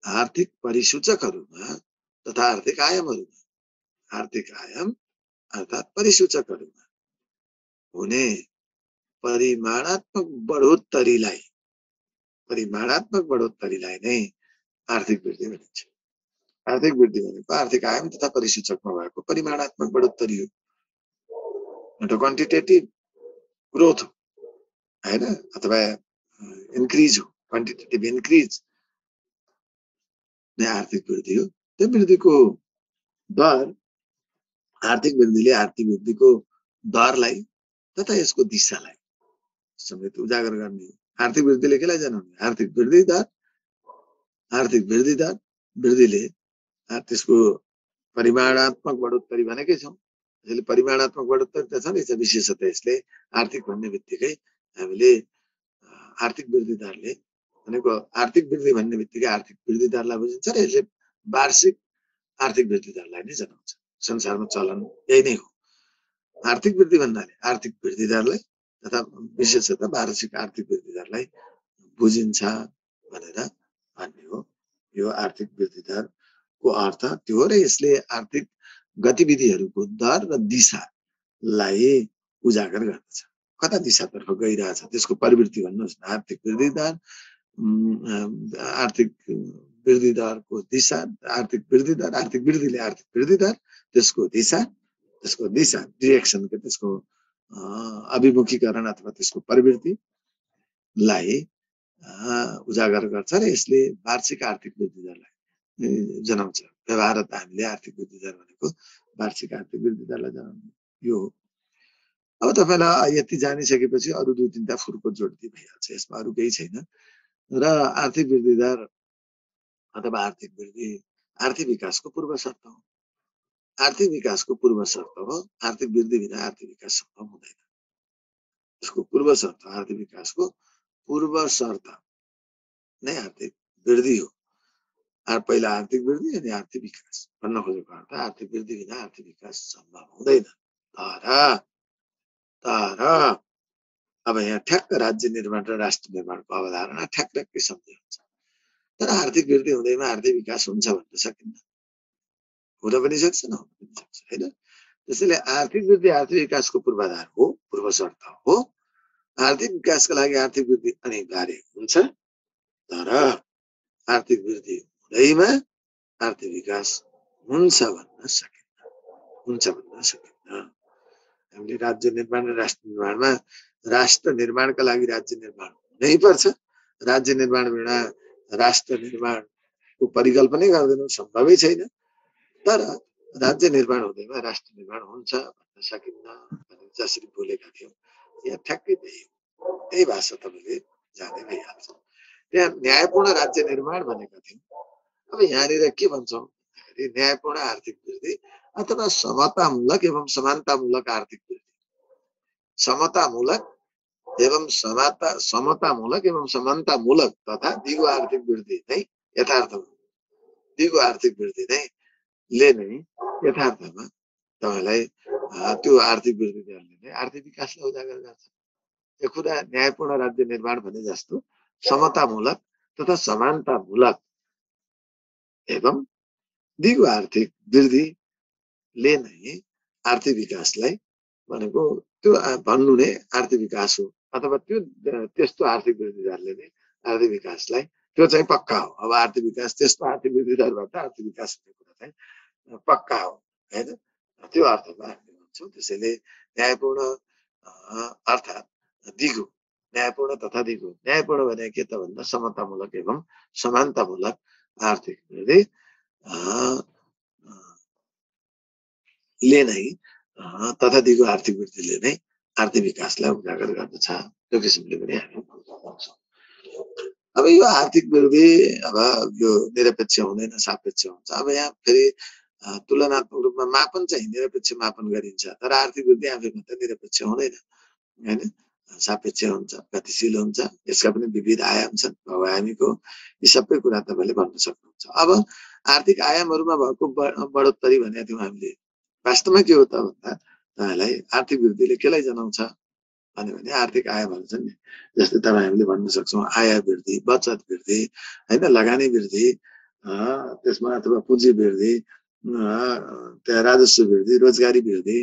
आर्थिक परिसूचकहरूमा तथा आर्थिक आयामहरूमा आर्थिक आयाम अर्थात् परिसूचकहरूमा हुने परिमाणात्मक बढोत्तरीलाई नै आर्थिक वृद्धि भनिन्छ। आर्थिक वृद्धि भनेको आर्थिक आयाम तथा परिसूचकमा भएको परिमाणात्मक बढोत्तरी हो, एउटा क्वान्टिटेटिभ ग्रोथ हो हैन, अथवा इन्क्रिज हो, क्वान्टिटेटिभ इन्क्रिज नै आर्थिक वृद्धि हो। त्यो वृद्धिको दर, आर्थिक वृद्धिले आर्थिक वृद्धिको दरलाई तथा यसको दिशालाई समेत उजागर गर्ने हो। आर्थिक वृद्धिले केलाई जनाउने? आर्थिक वृद्धि दर वृद्धिले त्यसको परिमाणात्मक बढोत्तरी भनेकै छौँ। यसले परिमाणात्मक बढोत्तरी त छ नि, विशेषतः यसले आर्थिक भन्ने बित्तिकै हामीले आर्थिक वृद्धि दरले भनेको आर्थिक वृद्धि भन्ने बित्तिकै आर्थिक वृद्धि दरलाई बुझिन्छ र यसले वार्षिक आर्थिक वृद्धि दरलाई नै जनाउँछ। संसारमा चलन यही नै हो। आर्थिक वृद्धि भन्नाले आर्थिक वृद्धि दरलाई तथा विशेषतः वार्षिक आर्थिक वृद्धि दरलाई बुझिन्छ भनेर भन्ने हो। यो आर्थिक वृद्धि दरको अर्थ त्यो हो र यसले आर्थिक गतिविधिहरूको दर र दिशालाई उजागर गर्दछ। कता दिशातर्फ गइरहेछ त्यसको प्रवृत्ति भन्नुहोस् न। आर्थिक वृद्धि दर, आर्थिक वृद्धि दरको दिशा, आर्थिक वृद्धि दर, आर्थिक वृद्धिले आर्थिक वृद्धि दर, त्यसको दिशा डिरेक्सन, त्यसको अभिमुखीकरण अथवा त्यसको प्रवृत्तिलाई उजागर गर्छ र यसले वार्षिक आर्थिक वृद्धि दरलाई जनाउँछ। व्यवहारत हामीले आर्थिक वृद्धि दर भनेको वार्षिक आर्थिक वृद्धि दरलाई जनाउने यो हो। अब तपाईलाई यति जानिसकेपछि अरु दुई तीनटा फुर्को जोड्दै भइहाल्छ, यसमा अरु केही छैन। र आर्थिक वृद्धि दर अथवा आर्थिक वृद्धि आर्थिक विकासको पूर्व शर्त हो। आर्थिक विकासको पूर्व शर्त हो। आर्थिक वृद्धि बिना आर्थिक विकास सम्भव हुँदैन। यसको पूर्व शर्त, आर्थिक विकासको पूर्व शर्त नै आर्थिक वृद्धि हो। पहिला आर्थिक वृद्धि अनि आर्थिक विकास भन्न खोजेको अर्थ आर्थिक वृद्धि बिना आर्थिक विकास सम्भव हुँदैन। तर अब यहाँ ठ्याक्क राज्य निर्माण र राष्ट्र निर्माणको अवधारणा ठ्याक्कै सम्झे हुन्छ। तर आर्थिक वृद्धि हुँदैमा आर्थिक विकास हुन्छ भन्न सकिन्न। हुन पनि सक्छ, नहुन पनि सक्छ हैन। त्यसैले आर्थिक वृद्धि आर्थिक विकासको पूर्वाधार हो, पूर्व शर्त हो। आर्थिक विकासका लागि आर्थिक वृद्धि अनिवार्य हुन्छ। तर आर्थिक वृद्धि हुँदैमा आर्थिक विकास हुन्छ भन्न सकिन्न। हामीले राज्य निर्माण र राष्ट्र निर्माणमा राष्ट्र निर्माणका लागि राज्य निर्माण हुनै पर्छ। राज्य निर्माण बिना राष्ट्र निर्माणको परिकल्पनै गर्दैनौँ, सम्भवै छैन। तर राज्य निर्माण हुँदैमा राष्ट्र निर्माण हुन्छ भन्न सकिन्न भनेर जसरी बोलेका थियौँ, यहाँ ठ्याक्कै त्यही भाषा तपाईँले जान्दै भइहाल्छ। त्यहाँ न्यायपूर्ण राज्य निर्माण भनेका थियौँ। अब यहाँनिर के भन्छौँ भन्दाखेरि न्यायपूर्ण आर्थिक वृद्धि अथवा समतामूलक एवं समानतामूलक आर्थिक वृद्धि। समतामूलक एवं समानतामूलक तथा दिगो आर्थिक वृद्धि नै यथार्थमा दिगो आर्थिक वृद्धि ले नै यथार्थमा तपाईलाई त्यो आर्थिक वृद्धि दरले नै आर्थिक विकासलाई उजागर गर्छ। यो कुरा न्यायपूर्ण राज्य निर्माण भने जस्तो समतामूलक तथा समानतामूलक एवं दिगो आर्थिक वृद्धिले नै आर्थिक विकासलाई भनेको त्यो भन्नु नै आर्थिक विकास हो। अथवा त्यस्तो आर्थिक वृद्धि दरले नै आर्थिक विकासलाई, त्यो चाहिँ पक्का हो। अब आर्थिक विकास त्यस्तो आर्थिक वृद्धि दरबाट आर्थिक विकास हुने कुरा चाहिँ पक्का हो हैन। त्यो अर्थमा हामीले भन्छौँ। त्यसैले न्यायपूर्ण अर्थात् दिगो, न्यायपूर्ण तथा दिगो। न्यायपूर्ण भने के त भन्दा समतामूलक एवं समानतामूलक आर्थिक वृद्धि ले नै तथा दिगो आर्थिक वृद्धिले नै आर्थिक विकासलाई उजागर गर्दछ। त्यो किसिमले पनि हामी भन्छौँ। अब यो आर्थिक वृद्धि अब यो निरपेक्ष हुँदैन, सापेक्ष हुन्छ। अब यहाँ फेरि तुलनात्मक रूपमा मापन चाहिँ निरपेक्ष मापन गरिन्छ। तर आर्थिक वृद्धि आफैमा त निरपेक्ष हुँदैन हैन, सापेक्ष हुन्छ, गतिशील हुन्छ। यसका पनि विविध आयाम छन्, बहुआयामिक हो। यी सबै कुरा तपाईँले भन्न सक्नुहुन्छ। अब आर्थिक आयामहरूमा भएको बढोत्तरी भनेको थियौँ हामीले। वास्तवमा के हो त भन्दा तपाईँलाई आर्थिक वृद्धिले केलाई जनाउँछ भने आर्थिक आयामहरू छन् नि। जस्तै तपाईँ हामीले भन्न सक्छौँ आय वृद्धि, बचत वृद्धि हैन, लगानी वृद्धि, त्यसमा अथवा पुँजी वृद्धि, त्यहाँ राजस्व वृद्धि, रोजगारी वृद्धि,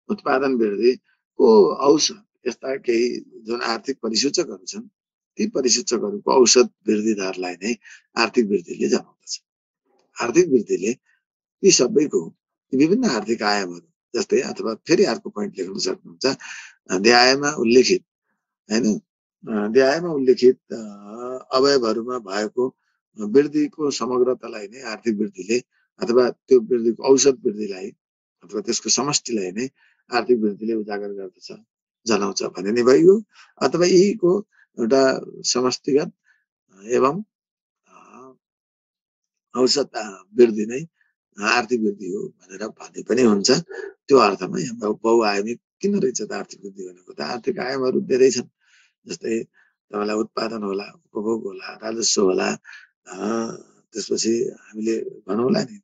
उत्पादन वृद्धिको औसत यस्ता केही जुन आर्थिक परिसूचकहरू छन् ती परिसूचकहरूको औसत वृद्धि दरलाई नै आर्थिक वृद्धिले जनाउँदछ। आर्थिक वृद्धिले यी सबैको विभिन्न आर्थिक आयामहरू जस्तै अथवा फेरि अर्को पोइन्ट लेख्न सक्नुहुन्छ, देहायमा उल्लेखित हैन, देहायमा उल्लेखित अवयवहरूमा भएको वृद्धिको समग्रतालाई नै आर्थिक वृद्धिले अथवा त्यो वृद्धिको औसत वृद्धिलाई अथवा त्यसको समष्टिलाई नै आर्थिक वृद्धिले उजागर गर्दछ, जनाउँछ भने नि भइगयो। अथवा यीको एउटा समष्टिगत एवं औसत वृद्धि नै आर्थिक वृद्धि हो भनेर भन्ने पनि हुन्छ। त्यो अर्थमा यहाँ बहुआयामी किन रहेछ त आर्थिक वृद्धि भनेको? त आर्थिक आयामहरू धेरै छन्, जस्तै तपाईँलाई उत्पादन होला, उपभोग होला, राजस्व होला, त्यसपछि हामीले भनौँला नि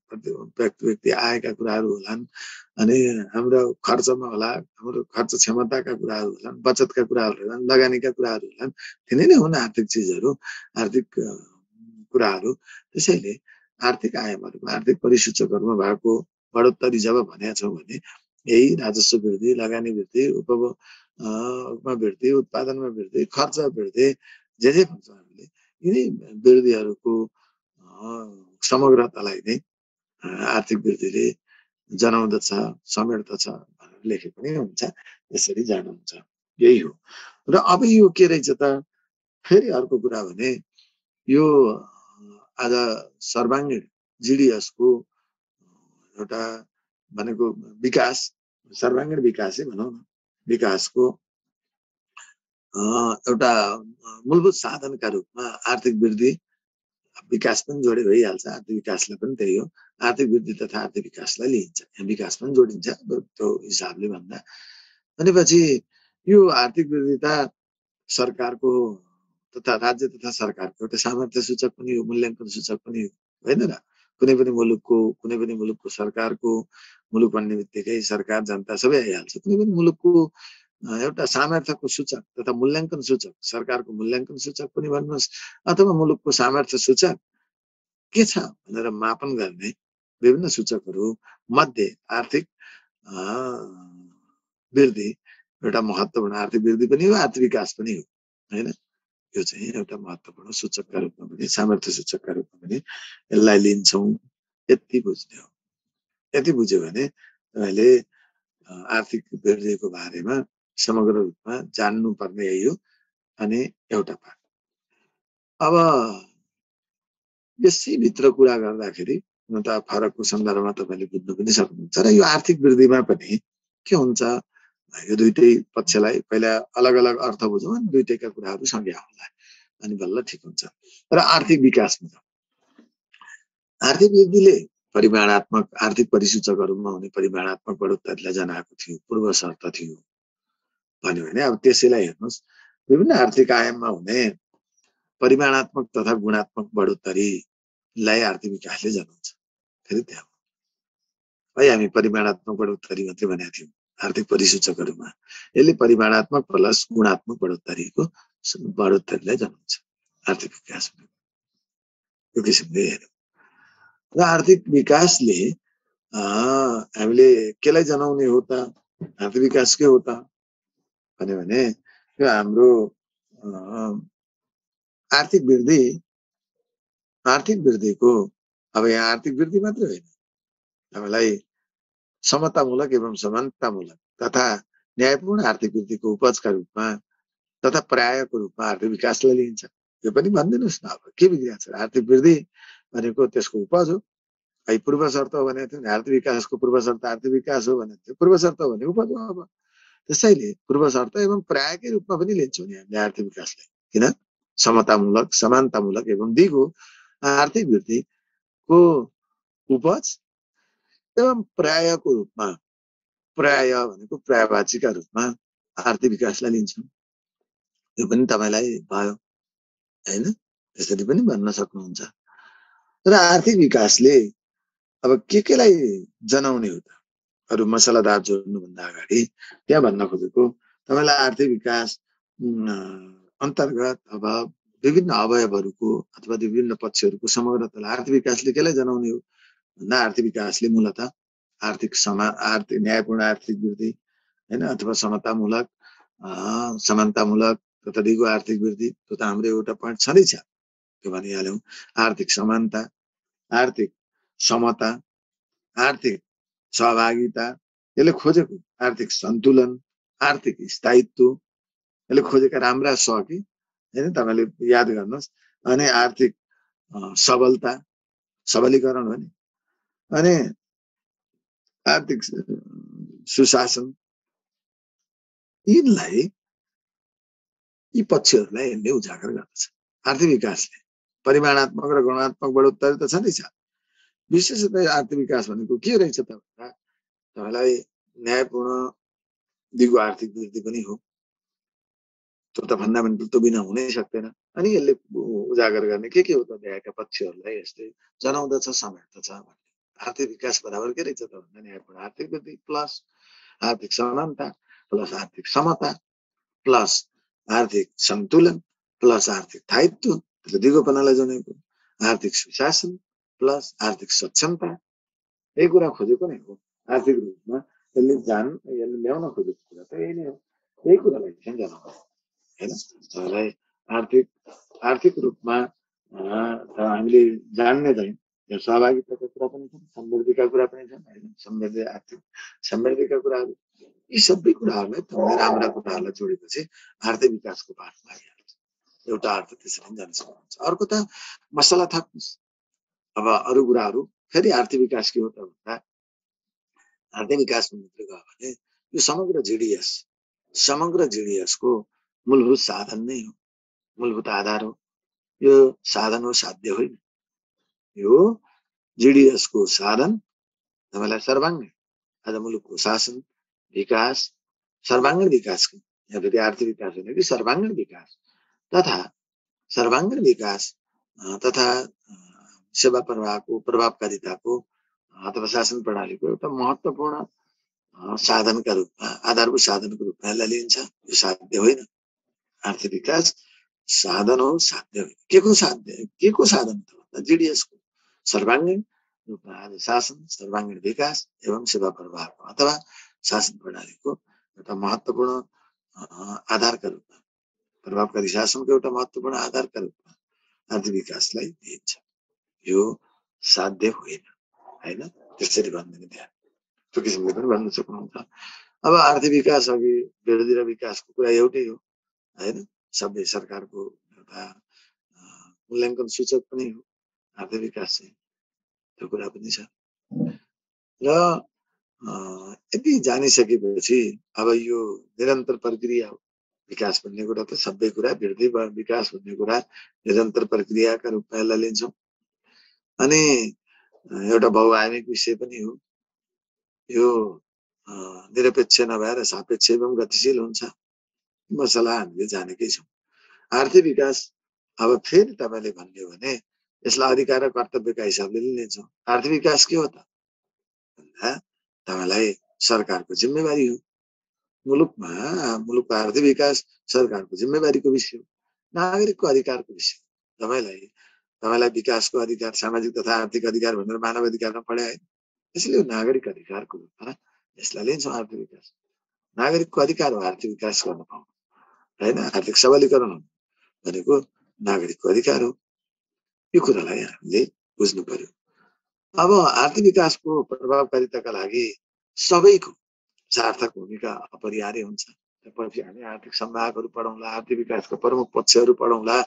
व्यक्ति आएका कुराहरू होलान्, अनि हाम्रो खर्चमा होला, हाम्रो खर्च क्षमताका कुराहरू होलान्, बचतका कुराहरू होलान्, लगानीका कुराहरू होलान्, तिनै नै हुन् आर्थिक चिजहरू, आर्थिक कुराहरू। त्यसैले आर्थिक आयामहरूमा आर्थिक परिसूचकहरूमा भएको बढोत्तरी जब भनेका छौँ भने यही राजस्व वृद्धि, लगानी वृद्धि, उपभोगमा वृद्धि, उत्पादनमा वृद्धि, खर्च वृद्धि, जे भन्छ हामीले यिनै वृद्धिहरूको समग्रतालाई नै आर्थिक वृद्धिले जनाउँदछ, समेट्दछ भनेर लेखे पनि हुन्छ, यसरी जानुहुन्छ, यही हो। र अब यो के रहेछ त फेरि अर्को कुरा भने यो आज सर्वाङ्गीण जिडिएसको एउटा भनेको विकास, सर्वाङ्गीण विकासै भनौँ न, विकासको एउटा मूलभूत साधनका रूपमा आर्थिक वृद्धि, विकास पनि जोडे भइहाल्छ, आर्थिक विकासलाई पनि त्यही हो, आर्थिक वृद्धि तथा आर्थिक विकासलाई लिइन्छ, यहाँ विकास पनि जोडिन्छ त्यो हिसाबले भन्दा। भनेपछि यो आर्थिक वृद्धि त सरकारको तथा राज्य तथा सरकारको एउटा सामर्थ्य सूचक पनि हो, मूल्याङ्कन सूचक पनि हो, होइन र? कुनै पनि मुलुकको सरकारको, मुलुक भन्ने बित्तिकै सरकार जनता सबै आइहाल्छ। कुनै पनि मुलुकको एउटा सामर्थ्यको सूचक तथा मूल्याङ्कन सूचक, सरकारको मूल्याङ्कन सूचक पनि भन्नुहोस् अथवा मुलुकको सामर्थ्य सूचक के छ भनेर मापन गर्ने विभिन्न सूचकहरू मध्ये आर्थिक वृद्धि एउटा महत्त्वपूर्ण, आर्थिक वृद्धि पनि हो, आर्थिक विकास पनि हो, होइन? यो चाहिँ एउटा महत्त्वपूर्ण सूचकका रूपमा पनि, सामर्थ्य सूचकका रूपमा पनि यसलाई लिन्छौँ। यति बुझ्ने हो। यति बुझ्यो भने तपाईँले आर्थिक वृद्धिको बारेमा समग्र रूपमा जान्नुपर्ने यही हो। अनि एउटा पाठ अब यसैभित्र कुरा गर्दाखेरि हुन त फरकको सन्दर्भमा तपाईँले बुझ्नु पनि सक्नुहुन्छ। र यो आर्थिक वृद्धिमा पनि के हुन्छ, यो दुइटै पक्षलाई पहिला अलग अलग अर्थ बुझौँ, अनि दुइटैका कुराहरू सँगै आउँला अनि बल्ल ठिक हुन्छ। र आर्थिक विकासमा आर्थिक वृद्धिले परिमाणात्मक आर्थिक परिसूचकहरूमा हुने परिमाणात्मक बढोत्तरीलाई जनाएको थियो, पूर्व शर्त थियो भन्यो भने अब त्यसैलाई हेर्नुहोस्, विभिन्न आर्थिक आयाममा हुने परिमाणात्मक तथा गुणात्मक बढोत्तरीलाई आर्थिक विकासले जनाउँछ। फेरि त्यहाँ है हामी परिमाणात्मक बढोत्तरी मात्रै भनेका थियौँ आर्थिक परिसूचकहरूमा, यसले परिमाणात्मक प्लस गुणात्मक बढोत्तरीलाई जनाउँछ आर्थिक विकासमा। यो किसिमले हेर्यौँ। र आर्थिक विकासले हामीले केलाई जनाउने हो त? आर्थिक विकास के हो त भन्यो भने यो हाम्रो आर्थिक वृद्धिको अब यहाँ आर्थिक वृद्धि मात्रै होइन, हामीलाई समतामूलक एवं समानतामूलक तथा न्यायपूर्ण आर्थिक वृद्धिको उपजका रूपमा तथा पर्यायको रूपमा आर्थिक विकासलाई लिइन्छ। यो पनि भनिदिनुहोस् न, अब के बिग्रिया छ? आर्थिक वृद्धि भनेको त्यसको उपज हो, है पूर्व शर्त हो भनेको थियो, आर्थिक विकासको पूर्व शर्त आर्थिक विकास हो भनेको थियो, पूर्व शर्त हो भने उपज हो। अब त्यसैले पूर्व शर्त एवं पर्यायकै रूपमा पनि लिन्छौँ नि हामीले आर्थिक विकासलाई, किन? समतामूलक, समानतामूलक एवं दिगो आर्थिक वृद्धिको उपज एवं पर्यायको रूपमा, पर्याय भनेको पर्यायवाचीका रूपमा आर्थिक विकासलाई लिन्छौँ। यो पनि तपाईँलाई भयो, होइन? त्यसरी पनि भन्न सक्नुहुन्छ। र आर्थिक विकासले अब केलाई जनाउने हो त? अरू मसलादार जोड्नुभन्दा अगाडि त्यहाँ भन्न खोजेको तपाईँलाई आर्थिक विकास अन्तर्गत अब विभिन्न अवयवहरूको अथवा विभिन्न पक्षहरूको समग्रतालाई आर्थिक विकासले केलाई जनाउने हो भन्दा आर्थिक विकासले मूलतः आर्थिक न्यायपूर्ण आर्थिक वृद्धि हैन अथवा समतामूलक समानतामूलक तथा दिगो आर्थिक वृद्धि त्यो त हाम्रो एउटा पोइन्ट छँदैछ त्यो भनिहाल्यौँ आर्थिक समानता आर्थिक समता आर्थिक सहभागिता यसले खोजेको आर्थिक सन्तुलन आर्थिक स्थायित्व यसले खोजेका राम्रा छ कि हैन तपाईले याद गर्नुहोस् अनि आर्थिक सबलता सबलीकरण हो नि अनि आर्थिक सुशासन यिनलाई यी पक्षहरूलाई यसले उजागर गर्दछ आर्थिक विकासले परिमाणात्मक र गुणात्मक बढोत्तरी त छँदैछ विशेषतः आर्थिक विकास भनेको के रहेछ त भन्दा तपाईलाई न्यायपूर्ण दिगो आर्थिक वृद्धि पनि हो त्यो त फन्डामेन्टल त बिना हुनै सक्दैन अनि यसले उजागर गर्ने के हो त न्यायका पक्षहरूलाई यसले जनाउँदछ समेट्दछ भन्ने आर्थिक विकास बराबर के रहेछ त भन्दा न्यायपूर्ण आर्थिक वृद्धि प्लस आर्थिक समानता प्लस आर्थिक समता प्लस आर्थिक सन्तुलन प्लस आर्थिक स्थायित्व दिगोपनालाई जनाएको आर्थिक सुशासन प्लस आर्थिक सक्षमता यही कुरा खोजेको नै हो आर्थिक रूपमा यसले ल्याउन खोजेको कुरा त यही नै हो यही कुरालाई चाहिँ जनाउँछ हैन त्यसलाई आर्थिक रूपमा हामीले जान्ने चाहिँ यो सहभागिताको कुरा पनि छ समृद्धिका कुरा पनि छन् हैन समृद्धि आर्थिक समृद्धिका कुराहरू यी सबै कुराहरूलाई तपाईले राम्रा कुराहरूलाई जोडेपछि आर्थिक विकासको पाठ लागिहाल्छ एउटा अर्थ त्यसरी जान सक्नुहुन्छ अर्को त मसला थप्नुहोस् अब अरू कुराहरू फेरि आर्थिक विकास के हो त भन्दा आर्थिक विकास भित्र गयो भने यो समग्र जीडीएस को मूलभूत साधन नै हो मूलभूत आधार हो यो साधन हो साध्य होइन यो जीडीएस को साधन तपाईलाई सर्वाङ्गीण आज मुलुकको शासन विकास सर्वाङ्गीण विकास या फेरि आर्थिक विकास होइन कि सर्वाङ्गीण विकास तथा सेवा प्रवाहको प्रभावकारिताको अथवा शासन प्रणालीको एउटा महत्त्वपूर्ण साधनका रूपमा आधारभूत साधनको रूपमा यसलाई लिइन्छ यो साध्य होइन आर्थिक विकास साधन हो साध्य होइन के को साधन त भन्दा जीडीएस को सर्वाङ्गीण रूपमा आज शासन सर्वाङ्गीण विकास एवं सेवा प्रवाहको अथवा शासन प्रणालीको एउटा महत्त्वपूर्ण आधारका रूपमा प्रभावकारी शासनको एउटा महत्त्वपूर्ण आधारका रूपमा आर्थिक विकासलाई दिइन्छ यो साध्य होइन हैन त्यसरी भन्दिने ध्यान त्यो किसिमले पनि भन्न सक्नुहुन्छ अब आर्थिक विकास अघि वृद्धि र विकासको कुरा एउटै हो हैन सबै सरकारको एउटा मूल्याङ्कन सूचक पनि हो आर्थिक विकास चाहिँ त्यो कुरा पनि छ र यति जानिसकेपछि अब यो निरन्तर प्रक्रिया हो विकास भन्ने कुरा त सबै कुरा वृद्धि विकास भन्ने कुरा निरन्तर प्रक्रियाका रूपमा यसलाई लिन्छौँ अनि एउटा बहुआयामिक विषय पनि हो यो निरपेक्ष नभएर सापेक्ष एवं गतिशील हुन्छ मसला हामीले जानेकै छौँ आर्थिक विकास अब फेरि तपाईले भन्ने हो भने यसलाई अधिकार र कर्तव्यका हिसाबले लिन्छौँ आर्थिक विकास के हो त भन्दा तपाईलाई सरकारको जिम्मेवारी हो मुलुकको आर्थिक विकास सरकारको जिम्मेवारीको विषय हो नागरिकको अधिकारको विषय तपाईलाई विकासको अधिकार सामाजिक तथा आर्थिक अधिकार भनेर मानव अधिकारमा पढाए त्यसैले नागरिक अधिकारको रूपमा यसलाई लिन्छौँ आर्थिक विकास नागरिकको अधिकार हो आर्थिक विकास गर्न पाउनु हैन आर्थिक सबलीकरण भनेको नागरिकको अधिकार हो यो कुरालाई हामीले बुझ्नु पर्यो अब आर्थिक विकासको प्रभावकारिताका लागि सबैको सार्थक भूमिका अपरिहार्य हुन्छ पछि हामी आर्थिक सम्भागहरू पढौँला आर्थिक विकासका प्रमुख पक्षहरू पढौँला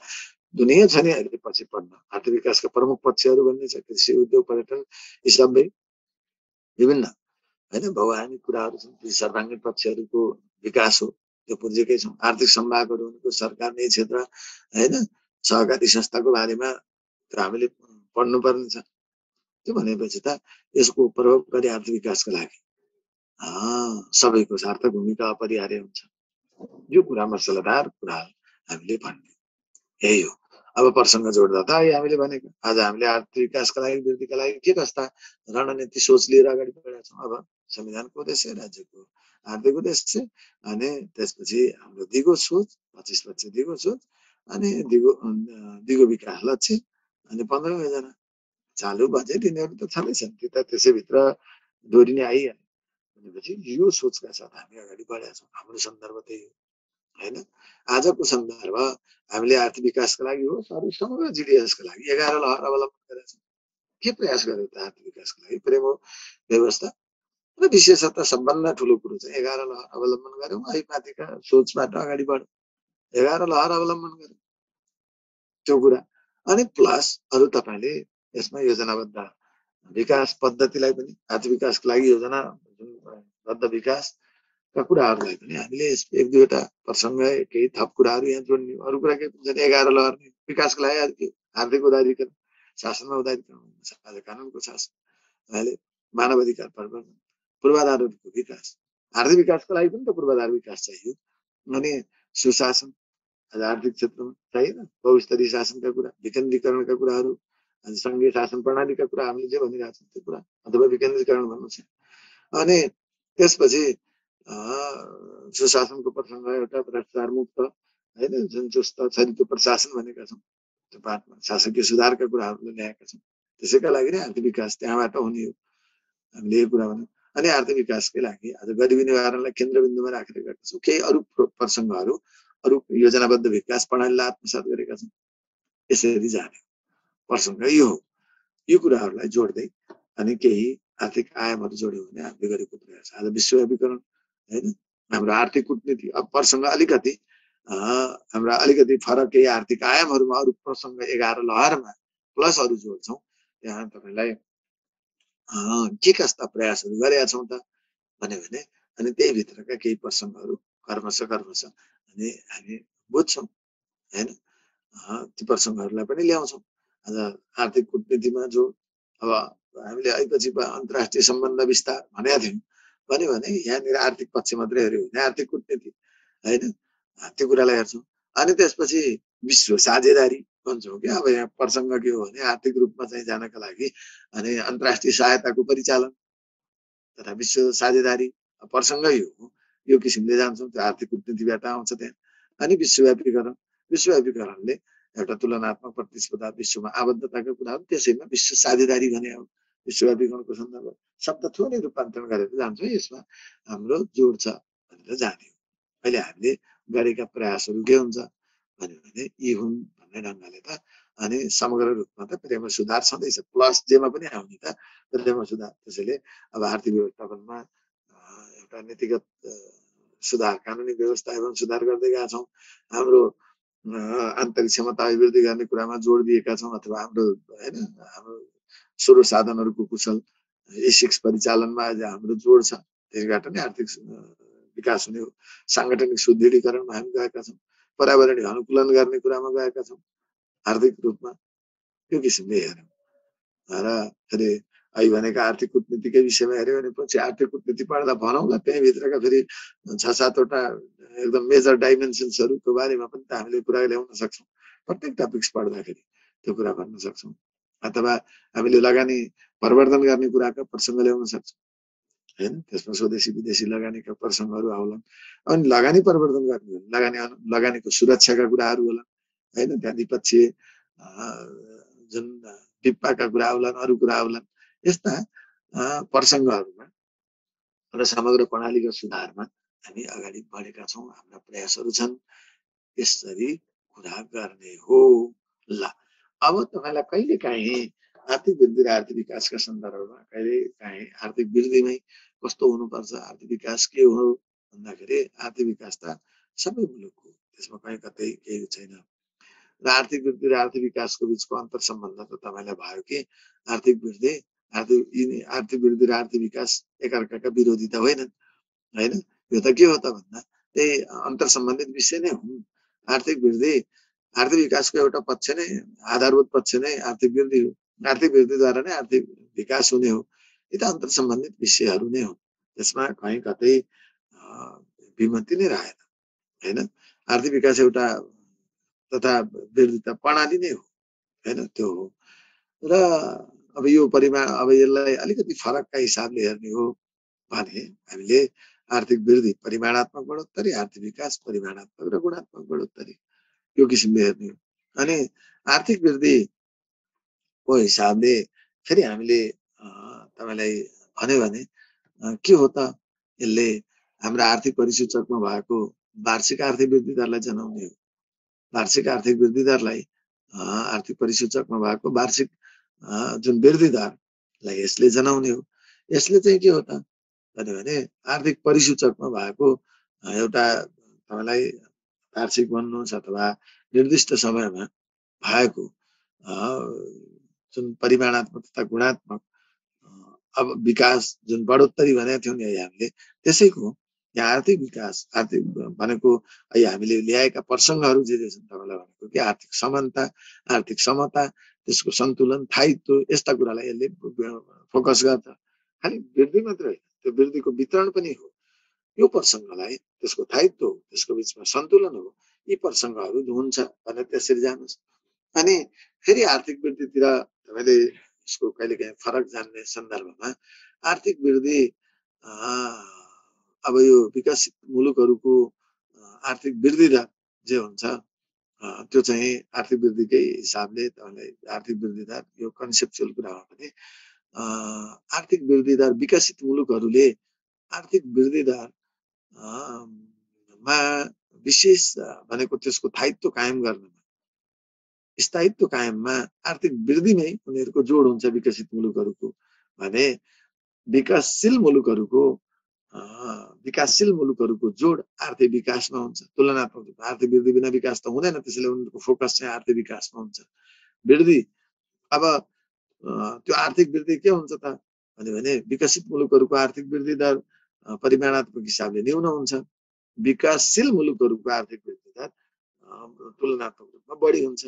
दुनियाँ छ नि अहिले पछि पढ्न आर्थिक विकासका प्रमुख पक्षहरू भन्ने छ कृषि उद्योग पर्यटन यी सबै विभिन्न हैन बहुआयामिक कुराहरू छन् ती सर्वाङ्गीण पक्षहरूको विकास हो त्यो बुझेकै छौँ आर्थिक सम्भागहरू भनेको सरकार नै क्षेत्र हैन सहकारी संस्थाको बारेमा हामीले पढ्नुपर्ने छ त्यो भनेपछि त यसको प्रभावकारी आर्थिक विकासको लागि सबैको सार्थक भूमिका अपरिहार्य हुन्छ यो कुरा मसलादार कुरा हामीले भन्ने यही हो अब प्रसङ्ग जोड्दा त हामीले भनेको आज हामीले आर्थिक विकासका लागि वृद्धिका लागि के कस्ता रणनीति सोच लिएर अगाडि बढेका छौँ अब संविधानको उद्देश्य राज्यको आर्थिक उद्देश्य अनि त्यसपछि हाम्रो दिगो सोच 25 वर्ष दिगो सोच अनि दिगो विकास लक्ष्य अनि 15औं योजना चालु बजेट यिनीहरू त छँदैछन् त्यो त त्यसैभित्र दोहोरिने आइहाल्यो भनेपछि यो सोचका साथ हामी अगाडि बढेका छौँ हाम्रो सन्दर्भ त्यही हो होइन आजको सन्दर्भ हामीले आर्थिक विकासका लागि हो अरू समग्र जिडिएसका लागि 11 लहर अवलम्बन गरेका छौँ के प्रयास गर्यो त आर्थिक विकासका लागि प्रेम व्यवस्था र विशेषतः सबभन्दा ठुलो कुरो चाहिँ 11 लहर अवलम्बन गर्यौँ है माथिका सोचबाट अगाडि बढ्यौँ 11 लहर अवलम्बन गर्यौँ त्यो कुरा अनि प्लस अरू तपाईँले यसमा योजनाबद्ध विकास पद्धतिलाई पनि आर्थिक विकासको लागि योजना बद्ध विकासका कुराहरूलाई पनि हामीले एक दुईवटा प्रसङ्ग केही थप कुराहरू यहाँ जोड्ने अरू कुरा के 11 लहर विकासको लागि आर्थिक उदारीकरण शासनमा उदारीकरण आज कानुनको शासन अहिले मानव अधिकार प्रवर्धन पूर्वाधारहरूको विकास आर्थिक विकासको लागि पनि त पूर्वाधार विकास चाहियो अनि सुशासन आज आर्थिक क्षेत्रमा चाहिएन बहुस्तरीय शासनका कुरा विकेन्द्रीकरणका कुराहरू सङ्घीय शासन प्रणालीका कुरा हामीले जे भनिरहेको छौँ त्यो कुरा अथवा विकेन्द्रीकरण भन्नु छ अनि त्यसपछि सुशासनको प्रसङ्ग एउटा भ्रष्टाचार मुक्त होइन जुन चुस्त छरितो प्रशासन भनेका छौँ त्यो पाठमा शासकीय सुधारका कुराहरू ल्याएका छौँ त्यसैका लागि नै आर्थिक विकास त्यहाँबाट हुने हो हामीले यो कुरा भन्यौँ अनि आर्थिक विकासकै लागि आज गरिबी निवारणलाई केन्द्रबिन्दुमा राखेर गएका छौँ केही अरू प्रसङ्गहरू अरू योजनाबद्ध विकास प्रणालीलाई आत्मसात गरेका छौँ यसरी जाने प्रसङ्ग यो हो यो कुराहरूलाई जोड्दै अनि केही आर्थिक आयामहरू जोड्यो भने हामीले गरेको प्रयास आज विश्वव्यापीकरण होइन हाम्रो आर्थिक कूटनीति अब प्रसङ्ग अलिकति हाम्रा अलिकति फरक केही आर्थिक आयामहरूमा अरू प्रसङ्ग 11 लहरमा प्लस अरू जोड्छौँ त्यहाँ तपाईँलाई के कस्ता प्रयासहरू गरेका छौँ त भन्यो भने अनि त्यही भित्रका केही प्रसङ्गहरू कर्मश अनि हामी बुझ्छौँ होइन ती प्रसङ्गहरूलाई पनि ल्याउँछौँ आज आर्थिक कूटनीतिमा जो अब हामीले आएपछि अन्तर्राष्ट्रिय सम्बन्ध विस्तार भनेका थियौँ भन्यो भने यहाँनिर आर्थिक पक्ष मात्रै हेऱ्यो भने आर्थिक कूटनीति होइन त्यो कुरालाई हेर्छौँ अनि त्यसपछि विश्व साझेदारी भन्छौँ कि अब यहाँ प्रसङ्ग के हो भने आर्थिक रूपमा चाहिँ जानका लागि अनि अन्तर्राष्ट्रिय सहायताको परिचालन तथा विश्व साझेदारी प्रसङ्गै हो यो किसिमले जान्छौँ त्यो आर्थिक कूटनीतिबाट आउँछ त्यहाँ अनि विश्वव्यापीकरणले एउटा तुलनात्मक प्रतिस्पर्धा विश्वमा आबद्धताका कुराहरू त्यसैमा विश्व साझेदारी भने हो विश्वव्यापीकरणको सन्दर्भ शब्द थोरै रूपान्तरण गरेर जान्छौँ यसमा हाम्रो जोड छ भनेर जाने हो अहिले हामीले गरेका प्रयासहरू के हुन्छ भन्यो भने यी हुन् भन्ने ढङ्गले त अनि समग्र रूपमा त प्रेम सुधार छँदैछ प्लस जेमा पनि आउने त प्रेम सुधार त्यसैले अब आर्थिक व्यवस्थापनमा एउटा नीतिगत सुधार कानुनी व्यवस्था एवं सुधार गर्दै गएका छौँ हाम्रो आन्तरिक क्षमता अभिवृद्धि गर्ने कुरामा जोड दिएका छौँ अथवा हाम्रो होइन हाम्रो स्रोत साधनहरूको कुशल E6 परिचालनमा आज हाम्रो जोड छ त्यसबाट नै आर्थिक विकास हुने हो साङ्गठनिक सुदृढीकरणमा हामी गएका छौँ पर्यावरणीय अनुकूलन गर्ने कुरामा गएका छौँ आर्थिक रूपमा त्यो किसिमले हेऱ्यौँ र फेरि अहिले भनेको आर्थिक कूटनीतिकै विषयमा हेऱ्यो भने पछि आर्थिक कूटनीति पढ्दा भनौँला त्यहीभित्रका फेरि 6-7वटा एकदम मेजर डाइमेन्सन्सहरूको बारेमा पनि त हामीले कुरा ल्याउन सक्छौँ प्रत्येक टपिक्स पढ्दाखेरि त्यो कुरा भन्न सक्छौँ अथवा हामीले लगानी प्रवर्धन गर्ने कुराका प्रसङ्ग ल्याउन सक्छौँ होइन त्यसमा स्वदेशी विदेशी लगानीका प्रसङ्गहरू आउलान् अनि लगानी प्रवर्धन गर्ने लगानीको सुरक्षाका कुराहरू होला होइन त्यहाँ द्विपक्षीय जुन टिप्पाका कुरा आउलान् अरू कुरा आउलान् यस्ता प्रसङ्गहरूमा र समग्र प्रणालीको सुधारमा हामी अगाडि बढेका छौँ हाम्रा प्रयासहरू छन् यसरी कुरा गर्ने हो ल अब तपाईँलाई कहिलेकाहीँ आर्थिक वृद्धि र आर्थिक विकासका सन्दर्भमा कहिलेकाहीँ आर्थिक वृद्धिमै कस्तो हुनुपर्छ आर्थिक विकास के हो भन्दाखेरि आर्थिक विकास त सबै मुलुकको त्यसमा कहीँ कतै केही छैन र आर्थिक वृद्धि र आर्थिक विकासको बिचको अन्तर सम्बन्ध त तपाईँलाई भयो कि आर्थिक वृद्धि र आर्थिक विकास एकअर्काका विरोधी त होइनन् होइन यो त के हो त भन्दा त्यही अन्तर सम्बन्धित विषय नै हुन् आर्थिक वृद्धि आर्थिक विकासको एउटा पक्ष नै आधारभूत पक्ष नै आर्थिक वृद्धि हो आर्थिक वृद्धिद्वारा नै आर्थिक विकास हुने हो यी त अन्तर सम्बन्धित विषयहरू नै हुन् त्यसमा कहीँ कतै विमति नै रहेन होइन आर्थिक विकास एउटा तथा वृद्धि त प्रणाली नै हो होइन त्यो हो र अब यो परिमाण अब यसलाई अलिकति फरकका हिसाबले हेर्ने हो भने हामीले आर्थिक वृद्धि परिमाणात्मक बढोत्तरी आर्थिक विकास परिमाणात्मक र गुणात्मक बढोत्तरी यो किसिमले हेर्ने हो। अनि आर्थिक वृद्धिको हिसाबले फेरि हामीले तपाईलाई भन्यो भने के हो त, यसले हाम्रो आर्थिक परिसूचकमा भएको वार्षिक आर्थिक वृद्धि दरलाई जनाउने हो। वार्षिक आर्थिक वृद्धि दरलाई आर्थिक परिसूचकमा भएको वार्षिक जुन वृद्धि दरलाई यसले जनाउने हो। यसले चाहिँ के हो त भने आर्थिक परिसूचकमा भएको एउटा तपाईलाई वार्षिक भन्नुहोस् अथवा निर्दिष्ट समयमा भएको जुन परिमाणात्मक तथा गुणात्मक अब विकास जुन बढोत्तरी भनेको थियौँ नि हामीले, त्यसैको यहाँ आर्थिक विकास, आर्थिक भनेको हामीले ल्याएका प्रसङ्गहरू जे छन् तपाईँलाई भनेको कि आर्थिक समानता, आर्थिक समता, त्यसको सन्तुलन, स्थायित्व, यस्ता कुरालाई यसले फोकस गर्छ। खालि वृद्धि मात्र होइन, त्यो वृद्धिको वितरण पनि हो। यो प्रसङ्गलाई, त्यसको स्थायित्व हो, त्यसको बिचमा सन्तुलन हो, यी प्रसङ्गहरू हुन्छ भनेर त्यसरी जानुहोस्। अनि फेरि आर्थिक वृद्धितिर तपाईँले यसको कहिलेकाहीँ फरक जान्ने सन्दर्भमा आर्थिक वृद्धि अब यो विकसित मुलुकहरूको आर्थिक वृद्धि दर जे हुन्छ त्यो चाहिँ आर्थिक वृद्धिकै हिसाबले तपाईँलाई आर्थिक वृद्धि दर यो कन्सेप्चुअल कुरा हो भने आर्थिक वृद्धि दर विकसित मुलुकहरूले आर्थिक वृद्धि दर मा विशेष भनेको त्यसको स्थायित्व कायम गर्नमा, स्थायित्व कायममा आर्थिक वृद्धिमै उनीहरूको जोड हुन्छ विकसित मुलुकहरूको। भने विकासशील मुलुकहरूको जोड आर्थिक विकासमा हुन्छ। तुलनात्मक रूपमा आर्थिक वृद्धि बिना विकास त हुँदैन, त्यसैले उनीहरूको फोकस चाहिँ आर्थिक विकासमा हुन्छ। वृद्धि अब त्यो आर्थिक वृद्धि के हुन्छ त भने विकसित मुलुकहरूको आर्थिक वृद्धि दर परिमाणात्मक हिसाबले न्यून हुन्छ, विकासशील मुलुकहरूको आर्थिक वृद्धि दर तुलनात्मक रूपमा बढी हुन्छ।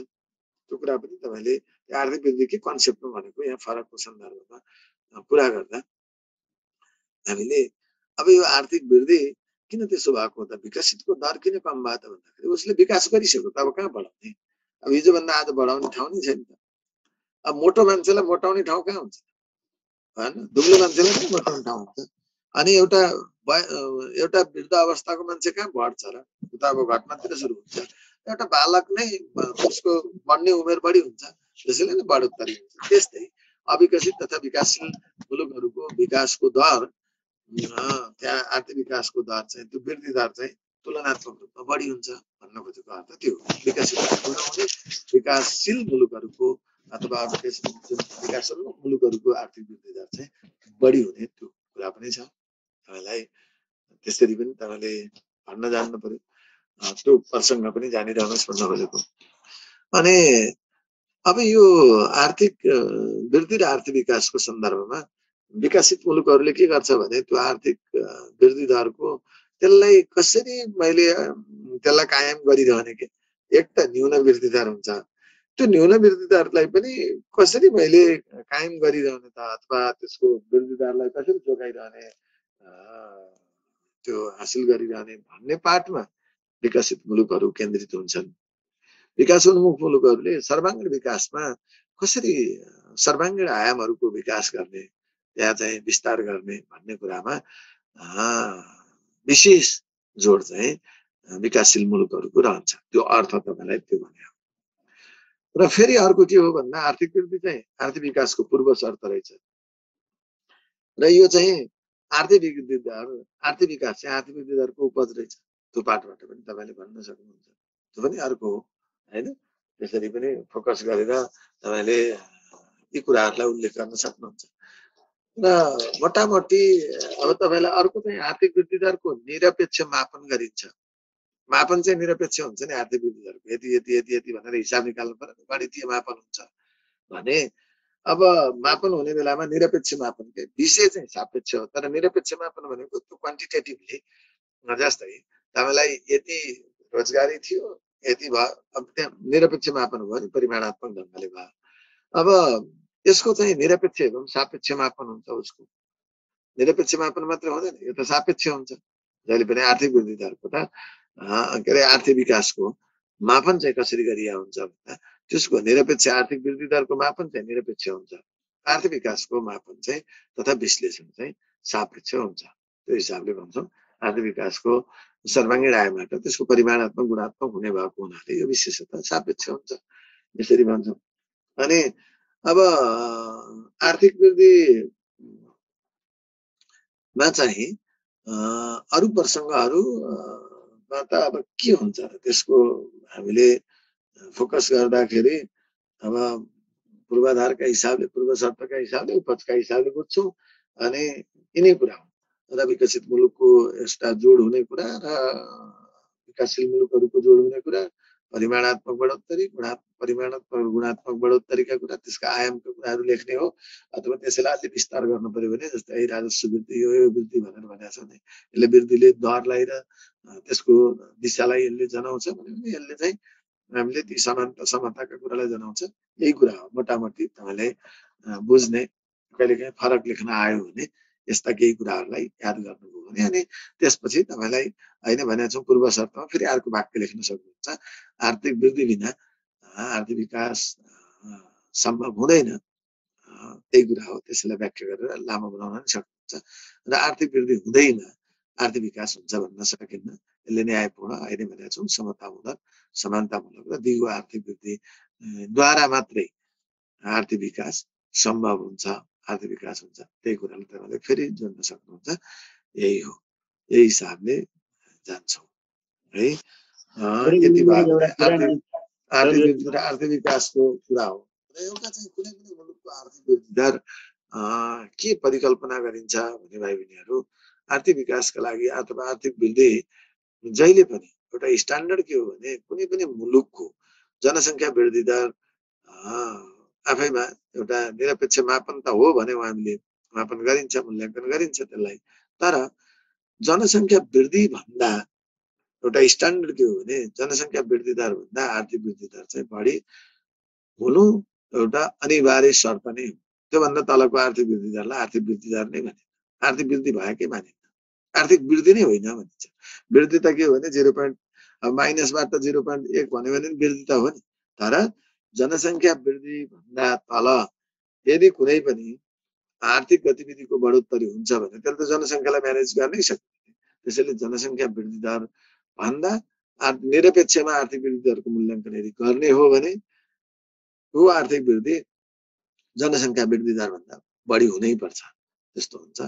त्यो कुरा पनि तपाईँले आर्थिक वृद्धिकै कन्सेप्टमा भनेको यहाँ फरकको सन्दर्भमा कुरा गर्दा हामीले अब यो आर्थिक वृद्धि किन त्यसो भएको त, विकसितको दर किन कम भयो त भन्दाखेरि उसले विकास गरिसक्यो त, अब कहाँ बढाउने? अब हिजोभन्दा आज बढाउने ठाउँ नै छैन त। अब मोटो मान्छेलाई मोटाउने ठाउँ कहाँ हुन्छ होइन, दुब्लो मान्छेलाई पनि मोटाउने ठाउँ हुन्छ। अनि एउटा वृद्ध अवस्थाको मान्छे कहाँ बढ्छ र, त अब घटनातिर सुरु हुन्छ। एउटा बालक नै उसको बढ्ने उमेर बढी हुन्छ, त्यसैले नै बढोत्तरी हुन्छ। त्यस्तै अविकसित तथा विकासशील मुलुकहरूको विकासको दर, त्यहाँ आर्थिक विकासको दर चाहिँ त्यो वृद्धि दर चाहिँ तुलनात्मक रूपमा बढी हुन्छ भन्न खोजेको अर्थ त्यो। विकसित विकासशील मुलुकहरूको अथवा विकासोन्मुख मुलुकहरूको आर्थिक वृद्धि दर चाहिँ बढी हुने त्यो कुरा पनि छ। तपाईँलाई त्यसरी पनि तपाईँले भन्न जान्नु पर्यो, त्यो प्रसङ्ग पनि जानिरहनुहोस् भन्न खोजेको। अनि अब यो आर्थिक वृद्धि र आर्थिक विकासको सन्दर्भमा विकसित मुलुकहरूले के गर्छ भने त्यो आर्थिक वृद्धि दरको त्यसलाई कसरी मैले त्यसलाई कायम गरिरहने के, एक त न्यून वृद्धि दर हुन्छ, त्यो न्यून वृद्धि दरलाई पनि कसरी मैले कायम गरिरहने त, अथवा त्यसको वृद्धि दरलाई कसरी जोगाइरहने, त्यो हासिल गरिरहने भन्ने पार्टमा विकसित मुलुकहरू केन्द्रित हुन्छन्। विकासोन्मुख मुलुकहरूले सर्वाङ्गीण विकासमा कसरी सर्वाङ्गीण आयामहरूको विकास गर्ने, त्यहाँ चाहिँ विस्तार गर्ने भन्ने कुरामा विशेष जोड चाहिँ विकासशील मुलुकहरूको रहन्छ। त्यो अर्थ तपाईँलाई त्यो भने। र फेरि अर्को के हो भन्दा आर्थिक वृद्धि चाहिँ आर्थिक विकासको पूर्व शर्त रहेछ। र यो चाहिँ आर्थिक वृद्धि दर, आर्थिक विकास चाहिँ आर्थिक वृद्धि दरको उपज रहेछ। त्यो पार्टबाट पनि तपाईँले भन्न सक्नुहुन्छ। त्यो पनि अर्को हो होइन। त्यसरी पनि फोकस गरेर तपाईँले यी कुराहरूलाई उल्लेख गर्न सक्नुहुन्छ। र मोटामोटी अब तपाईँलाई अर्को चाहिँ आर्थिक वृद्धि दरको निरपेक्ष मापन गरिन्छ। मापन चाहिँ निरपेक्ष हुन्छ नि आर्थिक वृद्धि दरको, यति यति यति यति भनेर हिसाब निकाल्नु पर्यो, गणितीय मापन हुन्छ भने। अब मापन हुने बेलामा निरपेक्ष मापन के विषय चाहिँ सापेक्ष हो, तर निरपेक्ष मापन भनेको त्यो क्वान्टिटेटिभली, जस्तै तपाईँलाई यति रोजगारी थियो यति भयो, अब त्यहाँ निरपेक्ष मापन भयो नि, परिमाणात्मक ढङ्गले भयो। अब यसको चाहिँ निरपेक्ष एवं सापेक्ष मापन हुन्छ। उसको निरपेक्ष मापन मात्र हुँदैन, यो त सापेक्ष हुन्छ। जहिले पनि आर्थिक वृद्धि दरको त के अरे आर्थिक विकासको मापन चाहिँ कसरी गरिया हुन्छ भन्दा त्यसको निरपेक्ष आर्थिक वृद्धि दरको मापन चाहिँ निरपेक्ष हुन्छ, आर्थिक विकासको मापन चाहिँ तथा विश्लेषण चाहिँ सापेक्ष हुन्छ। त्यो हिसाबले भन्छौँ आर्थिक विकासको सर्वाङ्गीण आयबाट त्यसको परिमाणात्मक गुणात्मक हुने भएको हुनाले यो विशेषता सापेक्ष हुन्छ यसरी भन्छौँ। अनि अब आर्थिक वृद्धिमा चाहिँ अरू प्रसङ्गहरूमा त अब के हुन्छ त्यसको हामीले फोकस गर्दाखेरि अब पूर्वाधारका हिसाबले पूर्व शर्तका हिसाबले उपजका हिसाबले बुझ्छौँ अनि यिनै कुरा हो र विकसित मुलुकको एउटा जोड हुने कुरा र विकासशील मुलुकहरूको जोड हुने कुरा परिमाणात्मक बढोत्तरी परिमाणात्मक गुणात्मक बढोत्तरीका कुरा त्यसका आयामका कुराहरू लेख्ने हो अथवा त्यसैलाई अलि विस्तार गर्नु पर्यो भने जस्तै राजस्व वृद्धि यो वृद्धि भनेर भनेको छ भने यसले वृद्धिले दरलाई र त्यसको दिशालाई यसले जनाउँछ भने यसले चाहिँ हामीले ती समानता समताका कुरालाई जनाउँछ यही कुरा हो मोटामोटी तपाईँलाई बुझ्ने कहिलेकाहीँ फरक लेख्न आयो भने यस्ता केही कुराहरूलाई याद गर्नुभयो भने अनि त्यसपछि तपाईँलाई होइन भनेको छौँ पूर्व शर्तमा फेरि अर्को वाक्य लेख्न सक्नुहुन्छ आर्थिक वृद्धि बिना आर्थिक विकास सम्भव हुँदैन त्यही कुरा हो त्यसैलाई व्याख्या गरेर लामो बनाउन पनि सक्नुहुन्छ र आर्थिक वृद्धि हुँदैमा आर्थिक विकास हुन्छ भन्न सकिन्न यसले न्यायपूर्ण अहिले भनेको छौँ समतामूलक समानतामूलक र दिगो आर्थिक वृद्धिद्वारा मात्रै आर्थिक विकास सम्भव हुन्छ आर्थिक विकास हुन्छ त्यही कुरालाई तपाईँले फेरि जोड्न सक्नुहुन्छ यही हो यही हिसाबले जान्छौँ है यति भयो आर्थिक वृद्धि र आर्थिक विकासको कुरा हो र एउटा चाहिँ कुनै पनि मुलुकको आर्थिक वृद्धि दर के परिकल्पना गरिन्छ भने भाइ बहिनीहरू आर्थिक विकासका लागि अथवा आर्थिक वृद्धि जहिले पनि एउटा स्ट्यान्डर्ड के हो भने कुनै पनि मुलुकको जनसङ्ख्या वृद्धि दर आफैमा एउटा निरपेक्ष मापन त हो भने हामीले मापन गरिन्छ मूल्याङ्कन गरिन्छ त्यसलाई तर जनसङ्ख्या वृद्धि भन्दा एउटा स्ट्यान्डर्ड के हो भने जनसङ्ख्या वृद्धि दर भन्दा आर्थिक वृद्धि दर चाहिँ बढी हुनु एउटा अनिवार्य शर्त नै हो त्योभन्दा तलको आर्थिक वृद्धि दरलाई आर्थिक वृद्धि दर नै भनिन्छ आर्थिक वृद्धि भएकै मानिन्छ आर्थिक वृद्धि नै होइन भनिन्छ वृद्धि त के हो भने 0. माइनसबाट 0.1 भन्यो भने वृद्धि त हो नि तर जनसङ्ख्या वृद्धि भन्दा तल यदि कुनै पनि आर्थिक गतिविधिको बढोत्तरी हुन्छ भने त्यसले त जनसङ्ख्यालाई म्यानेज गर्नै सक्दैन त्यसैले जनसङ्ख्या वृद्धि दर भन्दा निरपेक्षमा आर्थिक वृद्धि दरको मूल्याङ्कन यदि गर्ने हो भने त्यो आर्थिक वृद्धि जनसङ्ख्या वृद्धि दर भन्दा बढी हुनै पर्छ त्यस्तो हुन्छ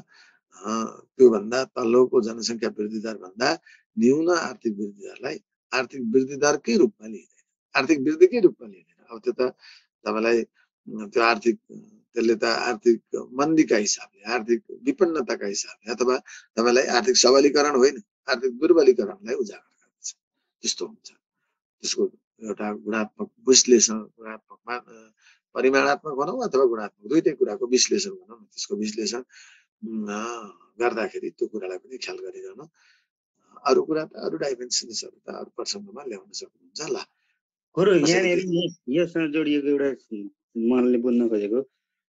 त्योभन्दा तल्लोको जनसङ्ख्या वृद्धि दर भन्दा न्यून आर्थिक वृद्धि दरलाई आर्थिक वृद्धि दरकै रूपमा लिइँदैन आर्थिक वृद्धिकै रूपमा लिइँदैन अब त्यो त तपाईँलाई त्यो आर्थिक त्यसले त आर्थिक मन्दीका हिसाबले आर्थिक विपन्नताका हिसाबले अथवा तपाईँलाई आर्थिक सबलीकरण होइन आर्थिक दुर्बलीकरणलाई उजागर गर्दछ त्यस्तो हुन्छ त्यसको एउटा गुणात्मक विश्लेषण गुणात्मक परिमाणात्मक भनौँ अथवा गुणात्मक दुईटै कुराको विश्लेषण भनौँ न त्यसको विश्लेषण गर्दाखेरि त्यो कुरालाई पनि ख्याल गरिरहनु अरू कुरा त अरू डाइमेन्सन्सहरू त अरू प्रसङ्गमा ल्याउन सक्नुहुन्छ ल गुरु यहाँनिर योसँग जोडिएको एउटा मनले बुझ्न खोजेको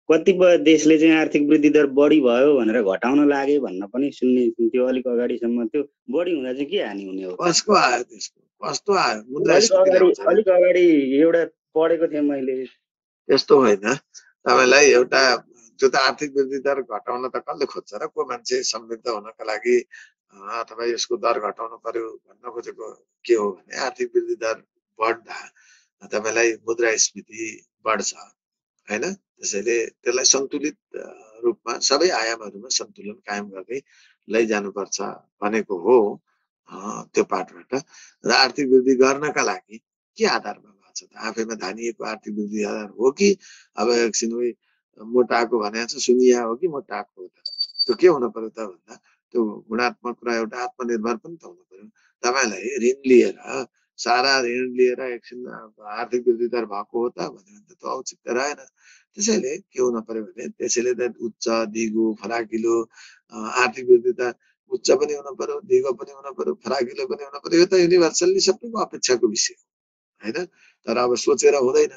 कतिपय देशले चाहिँ आर्थिक वृद्धि दर बढी भयो भनेर घटाउन लागे भन्न पनि सुन्ने थियो अलिक अगाडिसम्म त्यो बढी हुँदा चाहिँ के हानि हुने हो कसको आयो त्यसको कस्तो आयो अलिक अगाडि एउटा पढेको थिएँ मैले त्यस्तो होइन तपाईँलाई एउटा त्यो त आर्थिक वृद्धि दर घटाउन त कसले खोज्छ र को मान्छे समृद्ध हुनका लागि अथवा यसको दर घटाउनु पर्यो भन्न खोजेको के हो भने आर्थिक वृद्धि दर बढ्दा तपाईँलाई मुद्रास्फीति बढ्छ होइन त्यसैले त्यसलाई सन्तुलित रूपमा सबै आयामहरूमा सन्तुलन कायम गर्दै लैजानुपर्छ भनेको हो त्यो पाठबाट र आर्थिक वृद्धि गर्नका लागि के आधारमा भएको छ त आफैमा धानिएको आर्थिक वृद्धि आधार हो कि अब एकछिन मोटाको भनेको छ सुनिया हो कि मोटाको हो त त्यो के हुनु पर्यो त भन्दा त्यो गुणात्मक र एउटा आत्मनिर्भर पनि त हुनु पर्यो तपाईँलाई ऋण लिएर सारा ऋण लिएर एकछिन आर्थिक वृद्धि दर भएको हो त भन्यो भने त त्यो औचित्य रहेन त्यसैले के हुनु पर्यो भने त्यसैले त उच्च दिगो फराकिलो आर्थिक वृद्धि त उच्च पनि हुनु पर्यो दिगो पनि हुनु पर्यो फराकिलो पनि हुनु पर्यो यो त युनिभर्सल्ली सबैको अपेक्षाको विषय हो होइन तर अब सोचेर हुँदैन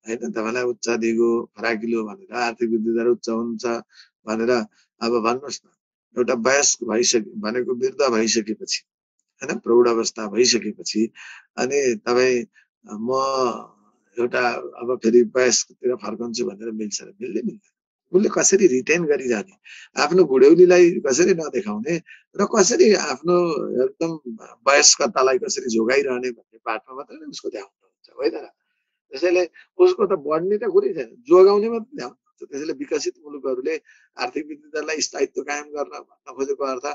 होइन तपाईँलाई उच्च दिगो फराकिलो भनेर आर्थिक वृद्धि दर उच्च हुन्छ भनेर अब भन्नुहोस् न एउटा वयस्क भनेको वृद्ध भइसकेपछि होइन प्रौढ अवस्था भइसकेपछि अनि तपाईँ म एउटा अब फेरि वयस्कतिर फर्कन्छु भनेर मिल्छ र मिल्दैन उसले कसरी रिटेन गरिरहने, आफ्नो घुड्यौलीलाई कसरी नदेखाउने र कसरी आफ्नो एकदम वयस्कतालाई कसरी जोगाइरहने भन्ने पाठमा मात्रै नै उसको ध्यान हुन्छ, होइन र? त्यसैले उसको त बढ्ने त कुरै छैन, जोगाउने मात्रै ध्यान हुन्छ। त्यसैले विकसित मुलुकहरूले आर्थिक वृद्धि दरलाई स्थायित्व कायम गर्न भन्न खोजेको अर्थ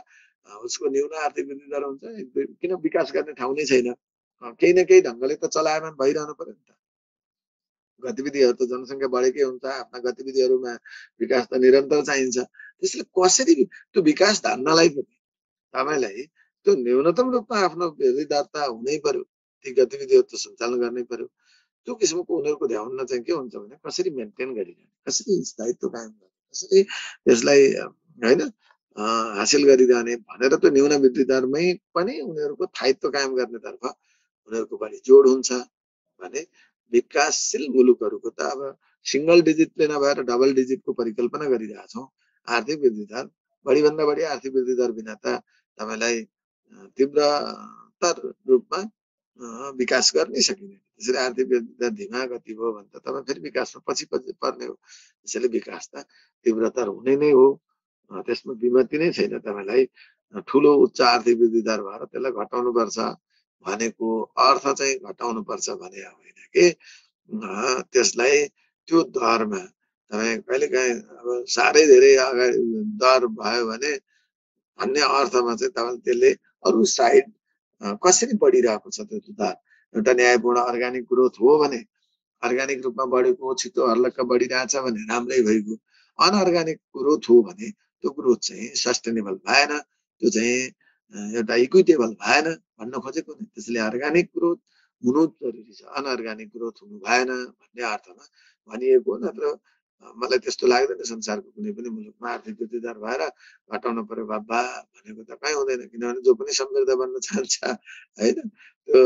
उसको न्यून आर्थिक वृद्धि दर हुन्छ, किन विकास गर्ने ठाउँ नै छैन। केही न केही ढङ्गले त चलायमान भइरहनु पर्यो नि त। गतिविधिहरू त जनसङ्ख्या बढेकै हुन्छ, आफ्ना गतिविधिहरूमा विकास त निरन्तर चाहिन्छ। त्यसले कसरी त्यो विकास धान्नलाई पनि तपाईँलाई त्यो न्यूनतम रूपमा आफ्नो वृद्धि दर त हुनै पर्यो, ती गतिविधिहरू त सञ्चालन गर्नै पर्यो। त्यो किसिमको उनीहरूको ध्यानमा चाहिँ के हुन्छ भने कसरी मेन्टेन गरिरहने, कसरी स्थायित्व कायम गर्ने, कसरी त्यसलाई होइन हासिल गरिरहने भनेर त्यो न्यून वृद्धि दरमै पनि उनीहरूको स्थायित्व कायम गर्नेतर्फ उनीहरूको बढी जोड हुन्छ भने विकासशील मुलुकहरूको त अब सिंगल डिजिटले नभएर डबल डिजिटको परिकल्पना गरिरहेका छौँ। आर्थिक वृद्धि दर बढीभन्दा बढी आर्थिक वृद्धि दर बिना त तपाईँलाई तीव्रतर रूपमा विकास गर्नै सकिँदैन। त्यसैले आर्थिक वृद्धि दर धिमा गति भयो भने त तपाईँ फेरि विकासमा पछि पर्ने हो। त्यसैले विकास त तीव्रतर हुने नै हो, त्यसमा विमति नै छैन। तपाईँलाई ठुलो उच्च आर्थिक वृद्धि दर भएर त्यसलाई घटाउनुपर्छ भनेको अर्थ चाहिँ घटाउनुपर्छ भने होइन कि त्यसलाई त्यो दरमा तपाईँ कहिलेकाहीँ अब साह्रै धेरै अगाडि दर भयो भने भन्ने अर्थमा चाहिँ तपाईँले त्यसले अरू साइड कसरी बढिरहेको छ त्यो दर, एउटा न्यायपूर्ण अर्ग्यानिक ग्रोथ हो भने अर्ग्यानिक रूपमा बढेको छिटो हर्लक्क बढिरहेछ भने राम्रै भइगयो। अनअर्ग्यानिक ग्रोथ हो भने त्यो ग्रोथ चाहिँ सस्टेनेबल भएन, त्यो चाहिँ एउटा इक्विटेबल भएन भन्न खोजेको नि। त्यसैले अर्ग्यानिक ग्रोथ हुनु जरुरी छ, अनअर्ग्यानिक ग्रोथ हुनु भएन भन्ने अर्थमा भनिएको। नत्र मलाई त्यस्तो लाग्दैन संसारको कुनै पनि मुलुकमा आर्थिक वृद्धि दर भएर घटाउनु पर्यो बाबा भनेको त कहीँ हुँदैन। किनभने जो पनि समृद्ध बन्न चाहन्छ होइन त्यो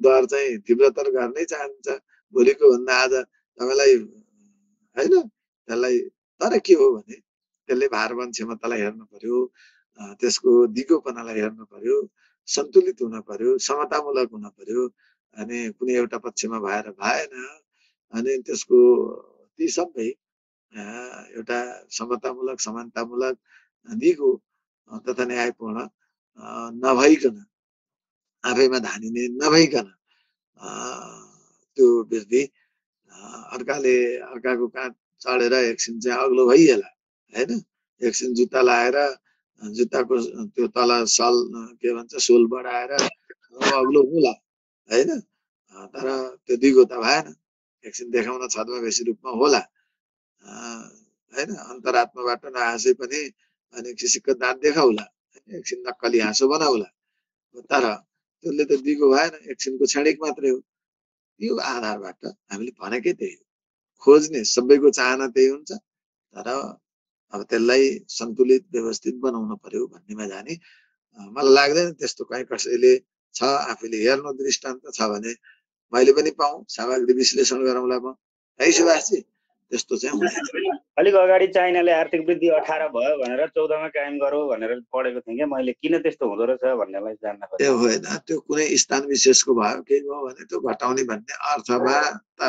दर चाहिँ तीव्रतर गर्नै चाहन्छ भोलिको भन्दा आज तपाईँलाई होइन। त्यसलाई तर के हो भने त्यसले भारवहन क्षमतालाई हेर्नु पर्यो, त्यसको दिगोपनालाई हेर्नु पर्यो, सन्तुलित हुन पर्यो, समतामूलक हुन पर्यो। अनि कुनै एउटा पक्षमा भएर भएन। अनि त्यसको ती सबै एउटा समतामूलक समानतामूलक दिगो तथा न्यायपूर्ण नभइकन आफैमा धानिने नभइकन त्यो वृद्धि अर्काको काँध चढेर एकछिन चाहिँ अग्लो भइहाल्ला होइन। एकछिन जुत्ता लाएर जुत्ताको त्यो तल सल के भन्छ सोल बढाएर अग्लो होला होइन, तर त्यो दिगो त भएन। एकछिन देखाउन छदमा बेसी रूपमा होला होइन, अन्तरात्माबाट नहाँसे पनि अनि किसिमको दाँत देखाउला, एकछिन नक्कली हाँसो बनाउला, तर त्यसले त दिगो भएन, एकछिनको क्षणिक मात्रै हो। यो आधारबाट हामीले भनेकै त्यही हो, खोज्ने सबैको चाहना त्यही हुन्छ, तर अब त्यसलाई सन्तुलित व्यवस्थित बनाउन पर्यो भन्नेमा जाने मलाई लाग्दैन त्यस्तो कहीँ कसैले छ। आफैले हेर्नु दृष्टान्त छ भने मैले पनि पाऊँ, सामग्री विश्लेषण गरौँला म है सुभाषजी। त्यस्तो चाहिँ हुँदैन। अलिक अगाडि चाइनाले आर्थिक वृद्धि 18 भयो भनेर 14 मा कायम गरौँ भनेर पढेको थिएँ क्या मैले। किन त्यस्तो हुँदो रहेछ भन्नेलाई जान्न खोजेँ। त्यो होइन, त्यो कुनै स्थान विशेषको भयो केही भयो भने त्यो घटाउने भन्ने अर्थमा त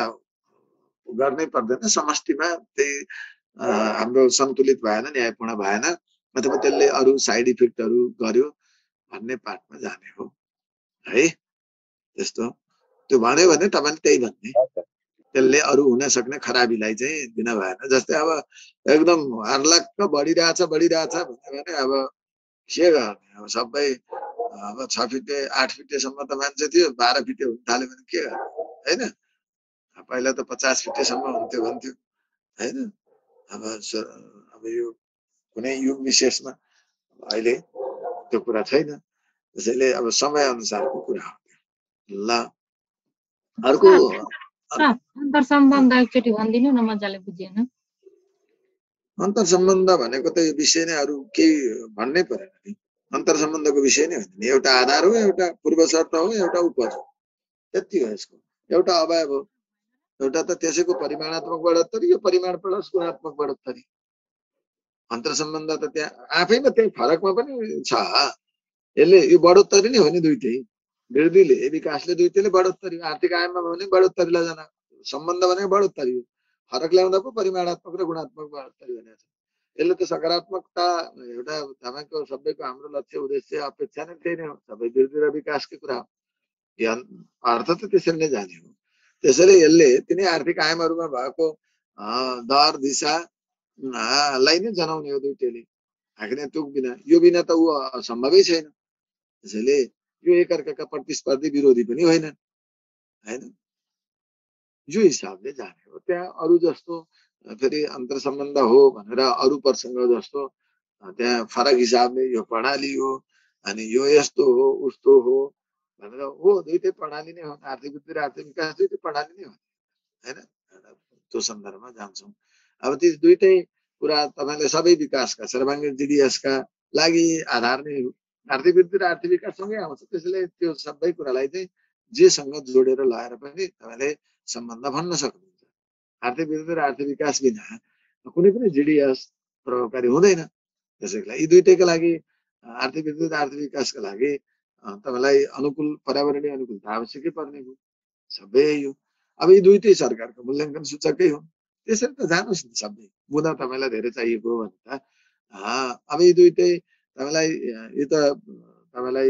गर्नै पर्दैन। समष्टिमा त्यही हाम्रो सन्तुलित भएन, न्यायपूर्ण भएन अथवा त्यसले अरू साइड इफेक्टहरू गर्यो भन्ने पाठमा जाने हो है। त्यस्तो त्यो भन्यो भने तपाईँले त्यही भन्ने, त्यसले अरू हुन सक्ने खराबीलाई चाहिँ दिन भएन। जस्तै अब एकदम हर्लक्क बढिरहेछ भन्यो भने अब के गर्ने, अब सबै अब 6 फिटे 8 फिटेसम्म त मान्छे थियो, 12 फिटे हुन थाल्यो भने के गर्ने होइन। पहिला त 50 फिटेसम्म हुन्थ्यो भन्थ्यो होइन। अब यो कुनै युग विशेषमा अहिले त्यो कुरा छैन। त्यसैले अब समय अनुसारको कुरा हो। ल अर्को अन्तर सम्बन्ध एकचोटि भनिदिनु न, मजाले बुझेन। अन्तर सम्बन्ध भनेको त यो विषय नै अरू केही भन्नै परेन नि। अन्तर सम्बन्धको विषय नै होइन नि, एउटा आधार हो, एउटा पूर्व शर्त हो, एउटा उपज हो, त्यति हो। यसको एउटा अवयव हो, एउटा त त्यसैको परिमाणात्मक बढोत्तरी, यो परिमाण प्लस गुणात्मक बढोत्तरी। अन्तर सम्बन्ध त त्यहाँ आफैमा त्यही फरकमा पनि छ। यसले यो बढोत्तरी नै हो नि, दुइटै वृद्धिले विकासले दुइटैले बढोत्तरी, आर्थिक आयाममा भने बढोत्तरीलाई जान सम्बन्ध भनेको बढोत्तरी हो, फरक ल्याउँदा पो परिमाणात्मक र गुणात्मक बढोत्तरी भनेको छ। यसले त सकारात्मकता एउटा तपाईँको सबैको हाम्रो लक्ष्य उद्देश्य अपेक्षा नै त्यही नै हो, सबै वृद्धि र विकासकै कुरा हो। अर्थ त त्यसरी नै जाने हो। त्यसैले यसले तिनै आर्थिक आयामहरूमा भएको दर दिशा लाई नै जनाउने हो दुईटैले, आखिर तुक बिना, यो बिना त ऊ सम्भवै छैन। त्यसैले यो एकअर्काका प्रतिस्पर्धी विरोधी पनि होइनन् हैन, यो हिसाबले जाने हो। त्यहाँ अरू जस्तो फेरि अन्तर सम्बन्ध हो भनेर अरू प्रसङ्ग जस्तो त्यहाँ फरक हिसाबले यो प्रणाली हो अनि यो यस्तो हो उस्तो हो भनेर हो, दुईटै प्रणाली नै हो, आर्थिक वृद्धि र आर्थिक विकास दुईटै प्रणाली नै हो हैन। त्यो सन्दर्भमा जान्छौँ। अब ती दुईटै कुरा तपाईँले सबै विकासका सर्वाङ्गीण जीडीएसका लागि आधार नै हो, आर्थिक वृद्धि र आर्थिक विकास सँगै आउँछ। त्यसैले त्यो सबै कुरालाई चाहिँ जेसँग जोडेर लगाएर पनि तपाईँले सम्बन्ध भन्न सक्नुहुन्छ। आर्थिक वृद्धि र आर्थिक विकास बिना कुनै पनि जीडीएस प्रभावकारी हुँदैन। त्यसैको लागि यी दुईटैका लागि आर्थिक वृद्धि र आर्थिक विकासका लागि तपाईँलाई अनुकूल पर्यावरणीय अनुकूलता आवश्यकै पर्ने हो, सबै यो। अब यी दुईटै सरकारको मूल्याङ्कन सूचकै हो, त्यसरी त जानुहोस् न सबै। मुद्दा तपाईँलाई धेरै चाहिएको हो भने त अब यी दुईटै तपाईँलाई यो त तपाईँलाई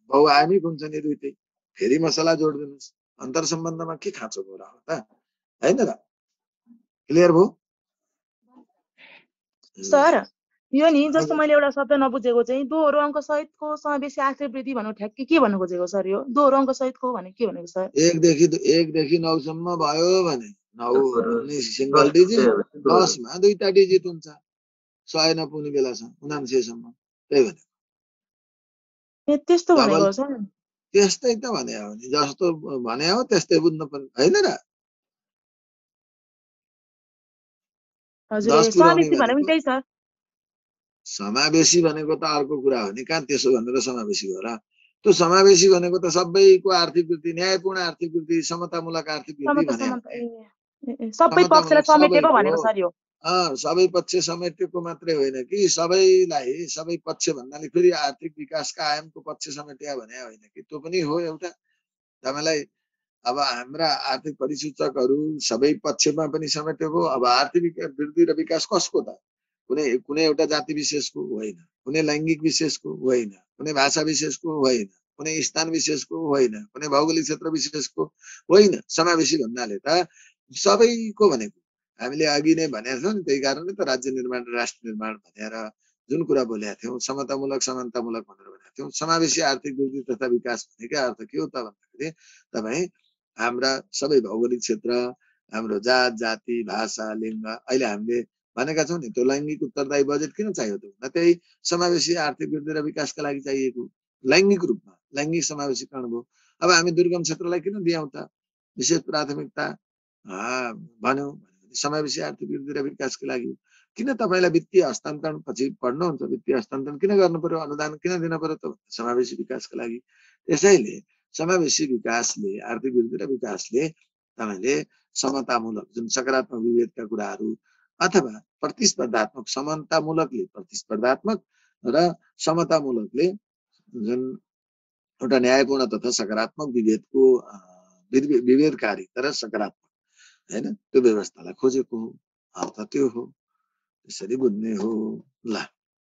बहुआयामिक हुन्छ नि दुईटै, फेरि मसला जोडिदिनुहोस्, अन्तर सम्बन्धमा के खाँचो भयो र त हैन र? क्लियर भयो सर? यो नि जस्तो मैले एउटा शब्द नबुझेको चाहिँ दोहोरो अङ्क सहितको समावेशी आर्थिक वृद्धि भन्नु ठ्याक्कै के भन्नु खोजेको सर? यो दोहोरो अङ्क सहितको भने के भनेको सर? 1 देखि 9 सम्म भयो भने 9 सिंगल डिजिट, 10 मा दुईटा डिजिट हुन्छ, 100 नपुग्ने बेलासम्म 99 सम्म, त्यही भने त्यस्तो भनेको सर? त्यस्तै त भने हो नि, जस्तो भने हो त्यस्तै बुझ्नु पर्ने हैन र? हजुर समावेशी भने पनि त्यही सर। समावेशी भनेको त अर्को कुरा हो नि, कहाँ त्यसो भनेर समावेशी हो र? त्यो समावेशी भनेको त सबैको आर्थिक वृद्धि, न्यायपूर्ण आर्थिक वृद्धि, समतामूलक आर्थिक वृद्धि भने सबै पक्षलाई समेटेको भनेको सर यो। सबै पक्ष समेटेको मात्रै होइन कि, सबैलाई, सबै पक्ष भन्नाले फेरि आर्थिक विकासका आयामको पक्ष समेट्या भने होइन कि, त्यो पनि हो एउटा। तपाईँलाई अब हाम्रा आर्थिक परिसूचकहरू सबै पक्षमा पनि समेटेको। अब आर्थिक वृद्धि र विकास कसको त? कुनै एउटा जाति विशेषको होइन, कुनै लैङ्गिक विशेषको होइन, कुनै भाषा विशेषको होइन, कुनै स्थान विशेषको होइन, कुनै भौगोलिक क्षेत्र विशेषको होइन। समावेशी भन्नाले त सबैको भनेको। हामीले अघि नै भनेका छौँ नि, त्यही कारणले त राज्य निर्माण र राष्ट्र निर्माण भनेर जुन कुरा बोलेका थियौँ, समतामूलक समानतामूलक भनेर भनेका थियौँ। समावेशी आर्थिक वृद्धि तथा विकास भनेकै अर्थ के हो त भन्दाखेरि तपाईँ हाम्रा सबै भौगोलिक क्षेत्र, हाम्रो जात जाति भाषा लिङ्ग, अहिले हामीले भनेका छौँ नि, त्यो लैङ्गिक उत्तरदायी बजेट किन चाहियो त भन्दा त्यही समावेशी आर्थिक वृद्धि र विकासका लागि चाहिएको, लैङ्गिक रूपमा लैङ्गिक समावेशीकरण भयो। अब हामी दुर्गम क्षेत्रलाई किन दियौँ त विशेष प्राथमिकता भन्यौँ भने समावेशी आर्थिक वृद्धि र विकासको लागि। किन तपाईँलाई वित्तीय हस्तान्तरण पछि पढ्नुहुन्छ, वित्तीय हस्तान्तरण किन गर्नु पर्यो, अनुदान किन दिन पर्यो त समावेशी विकासको लागि। त्यसैले समावेशी विकासले, आर्थिक वृद्धि र विकासले तपाईँले समतामूलक जुन सकारात्मक विभेदका कुराहरू अथवा प्रतिस्पर्धात्मक, समानतामूलकले प्रतिस्पर्धात्मक र समतामूलकले जुन एउटा न्यायपूर्ण तथा सकारात्मक विभेदको विभेदकारी तर सकारात्मक हैन त्यो व्यवस्थालाई खोजेको हो, अर्थ त्यो हो, त्यसरी बुझ्ने हो। ल